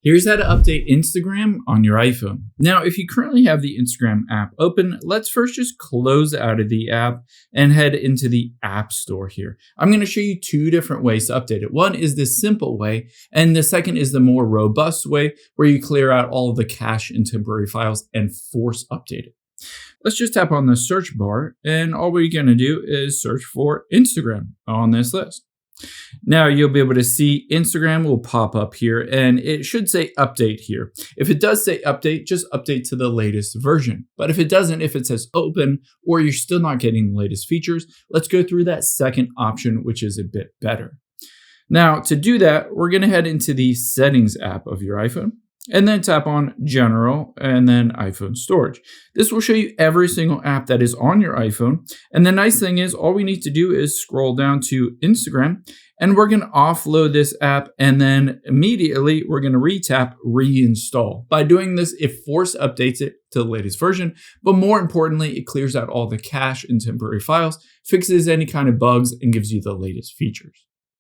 Here's how to update Instagram on your iPhone. Now, if you currently have the Instagram app open, let's first just close out of the app and head into the App Store here. I'm going to show you two different ways to update it. One is the simple way, and the second is the more robust way where you clear out all of the cache and temporary files and force update it. Let's just tap on the search bar, and all we're going to do is search for Instagram on this list. Now you'll be able to see Instagram will pop up here and it should say update here. If it does say update, just update to the latest version. But if it doesn't, if it says open or you're still not getting the latest features, let's go through that second option, which is a bit better. Now to do that, we're going to head into the settings app of your iPhone and then tap on general and then iPhone storage. This will show you every single app that is on your iPhone. And the nice thing is all we need to do is scroll down to Instagram and we're going to offload this app and then immediately we're going to retap reinstall. By doing this, it force updates it to the latest version, but more importantly, it clears out all the cache and temporary files, fixes any kind of bugs and gives you the latest features.